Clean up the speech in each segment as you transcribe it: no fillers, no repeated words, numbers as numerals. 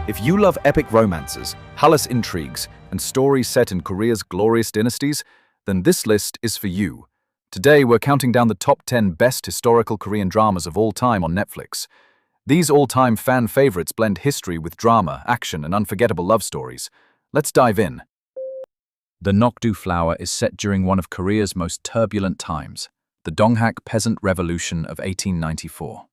If you love epic romances, palace intrigues, and stories set in Korea's glorious dynasties, then this list is for you. Today, we're counting down the top 10 best historical Korean dramas of all time on Netflix. These all-time fan favorites blend history with drama, action, and unforgettable love stories. Let's dive in. The Nokdu Flower is set during one of Korea's most turbulent times, the Donghak Peasant Revolution of 1894.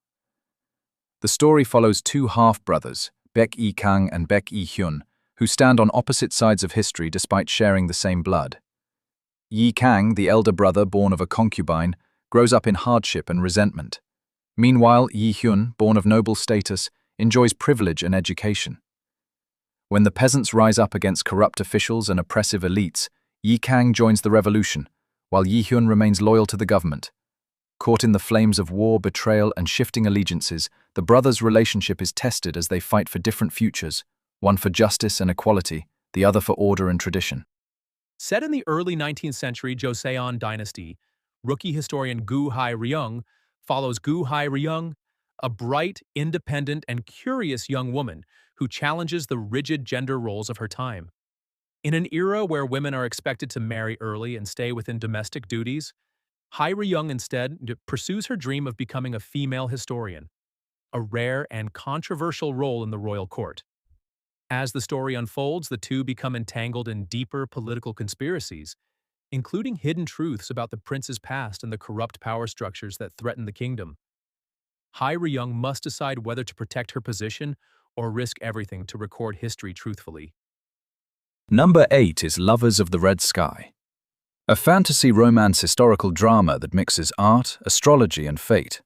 The story follows two half-brothers, Baek Il-kang and Baek Il-hyun, who stand on opposite sides of history despite sharing the same blood. Il-kang, the elder brother born of a concubine, grows up in hardship and resentment. Meanwhile, Il-hyun, born of noble status, enjoys privilege and education. When the peasants rise up against corrupt officials and oppressive elites, Il-kang joins the revolution, while Il-hyun remains loyal to the government. Caught in the flames of war, betrayal, and shifting allegiances, the brothers' relationship is tested as they fight for different futures, one for justice and equality, the other for order and tradition. Set in the early 19th century Joseon dynasty, rookie historian Gu Hae-Ryung follows Gu Hae-Ryung, a bright, independent, and curious young woman who challenges the rigid gender roles of her time. In an era where women are expected to marry early and stay within domestic duties, Hae-Ryung instead pursues her dream of becoming a female historian, a rare and controversial role in the royal court. As the story unfolds, the two become entangled in deeper political conspiracies, including hidden truths about the prince's past and the corrupt power structures that threaten the kingdom. Hae-Ryung must decide whether to protect her position or risk everything to record history truthfully. Number 8 is Lovers of the Red Sky, a fantasy romance historical drama that mixes art, astrology, and fate.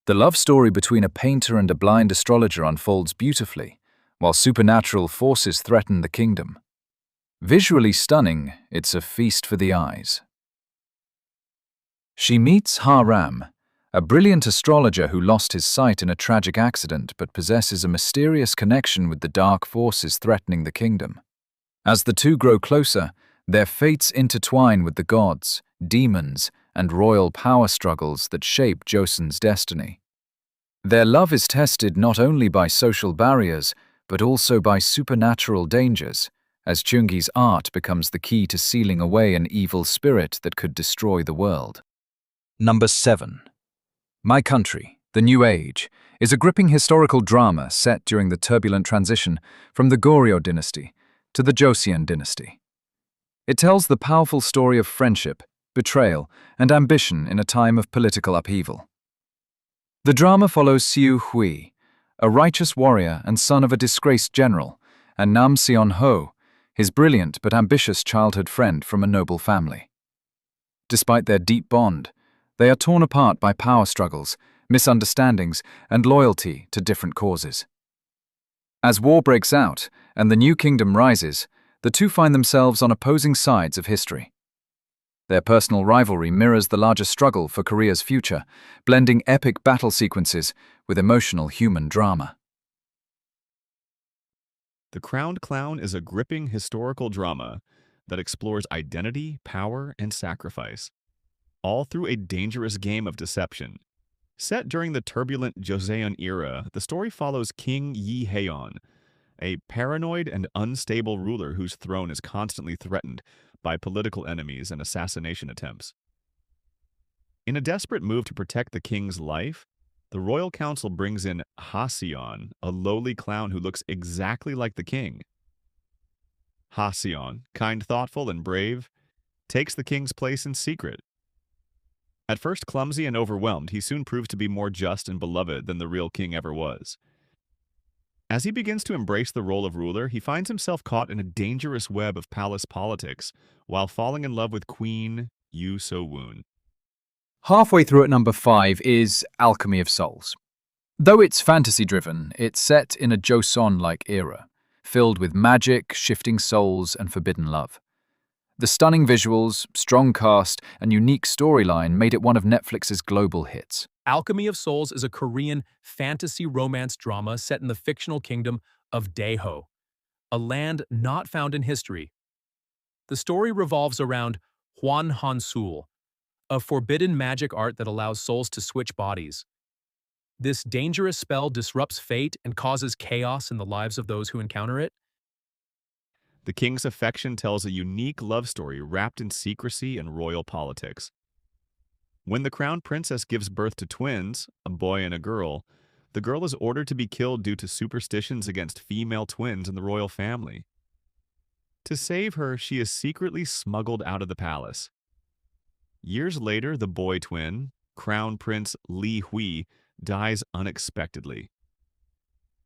The love story between a painter and a blind astrologer unfolds beautifully, while supernatural forces threaten the kingdom. Visually stunning, it's a feast for the eyes. She meets Hae-Ryung, a brilliant astrologer who lost his sight in a tragic accident but possesses a mysterious connection with the dark forces threatening the kingdom. As the two grow closer, their fates intertwine with the gods, demons, and royal power struggles that shape Joseon's destiny. Their love is tested not only by social barriers, but also by supernatural dangers, as Chungi's art becomes the key to sealing away an evil spirit that could destroy the world. Number 7. My Country, The New Age, is a gripping historical drama set during the turbulent transition from the Goryeo dynasty to the Joseon dynasty. It tells the powerful story of friendship, betrayal, and ambition in a time of political upheaval. The drama follows Seo Hui, a righteous warrior and son of a disgraced general, and Nam Seon-ho, his brilliant but ambitious childhood friend from a noble family. Despite their deep bond, they are torn apart by power struggles, misunderstandings, and loyalty to different causes. As war breaks out and the new kingdom rises, the two find themselves on opposing sides of history. Their personal rivalry mirrors the larger struggle for Korea's future, blending epic battle sequences with emotional human drama. The Crowned Clown is a gripping historical drama that explores identity, power, and sacrifice, all through a dangerous game of deception. Set during the turbulent Joseon era, the story follows King Yi Haeon, a paranoid and unstable ruler whose throne is constantly threatened by political enemies and assassination attempts. In a desperate move to protect the king's life, the royal council brings in Ha-seon, a lowly clown who looks exactly like the king. Ha-seon, kind, thoughtful, and brave, takes the king's place in secret. At first clumsy and overwhelmed, he soon proves to be more just and beloved than the real king ever was. As he begins to embrace the role of ruler, he finds himself caught in a dangerous web of palace politics while falling in love with Queen Yoo So-woon. Halfway through at number 5 is Alchemy of Souls. Though it's fantasy-driven, it's set in a Joseon-like era, filled with magic, shifting souls, and forbidden love. The stunning visuals, strong cast, and unique storyline made it one of Netflix's global hits. Alchemy of Souls is a Korean fantasy romance drama set in the fictional kingdom of Daeho, a land not found in history. The story revolves around Hwan Han-sul, a forbidden magic art that allows souls to switch bodies. This dangerous spell disrupts fate and causes chaos in the lives of those who encounter it. The king's affection tells a unique love story wrapped in secrecy and royal politics. When the crown princess gives birth to twins, a boy and a girl, the girl is ordered to be killed due to superstitions against female twins in the royal family. To save her, she is secretly smuggled out of the palace. Years later, the boy twin, Crown Prince Li Hui, dies unexpectedly.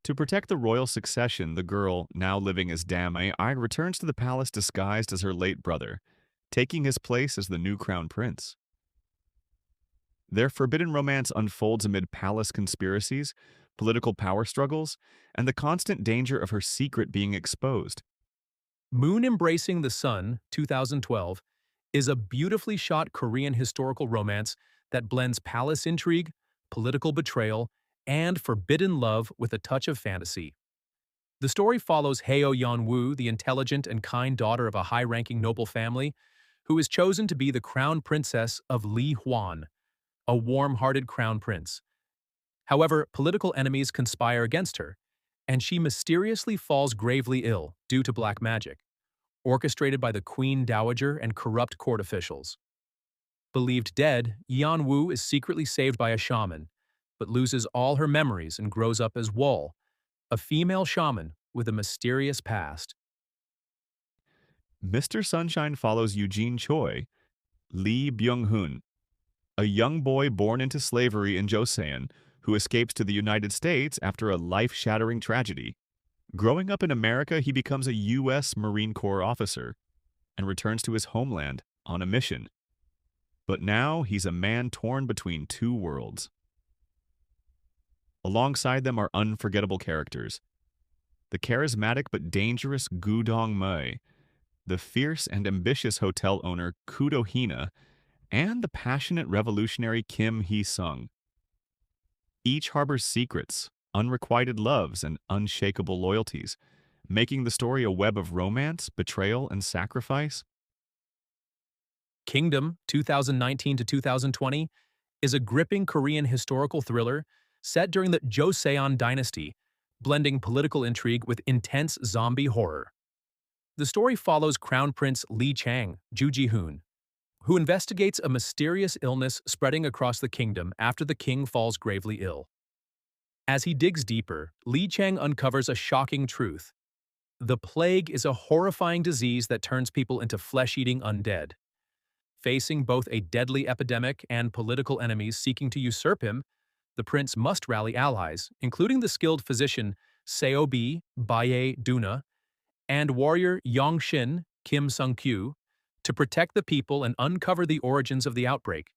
To protect the royal succession, the girl, now living as Dame Ai, returns to the palace disguised as her late brother, taking his place as the new crown prince. Their forbidden romance unfolds amid palace conspiracies, political power struggles, and the constant danger of her secret being exposed. Moon Embracing the Sun, 2012, is a beautifully shot Korean historical romance that blends palace intrigue, political betrayal, and forbidden love with a touch of fantasy. The story follows Hae-Ryung, the intelligent and kind daughter of a high-ranking noble family, who is chosen to be the crown princess of Li Huan, a warm-hearted crown prince. However, political enemies conspire against her, and she mysteriously falls gravely ill due to black magic, orchestrated by the Queen Dowager and corrupt court officials. Believed dead, Yeon-woo is secretly saved by a shaman, but loses all her memories and grows up as Wol, a female shaman with a mysterious past. Mr. Sunshine follows Eugene Choi, Lee Byung-hun, a young boy born into slavery in Joseon who escapes to the United States after a life-shattering tragedy. Growing up in America, he becomes a U.S. Marine Corps officer and returns to his homeland on a mission. But now he's a man torn between two worlds. Alongside them are unforgettable characters. The charismatic but dangerous Gu Dong-mei, the fierce and ambitious hotel owner Koo Do-hina, and the passionate revolutionary Kim Hee-sung. Each harbors secrets, unrequited loves, and unshakable loyalties, making the story a web of romance, betrayal, and sacrifice. Kingdom, 2019 to 2020, is a gripping Korean historical thriller set during the Joseon dynasty, blending political intrigue with intense zombie horror. The story follows Crown Prince Lee Chang, Ju Ji-hoon, who investigates a mysterious illness spreading across the kingdom after the king falls gravely ill. As he digs deeper, Lee Chang uncovers a shocking truth. The plague is a horrifying disease that turns people into flesh-eating undead. Facing both a deadly epidemic and political enemies seeking to usurp him, the prince must rally allies, including the skilled physician Seo-bi Bae-duna and warrior Yong-shin Kim Sung-kyu, to protect the people and uncover the origins of the outbreak.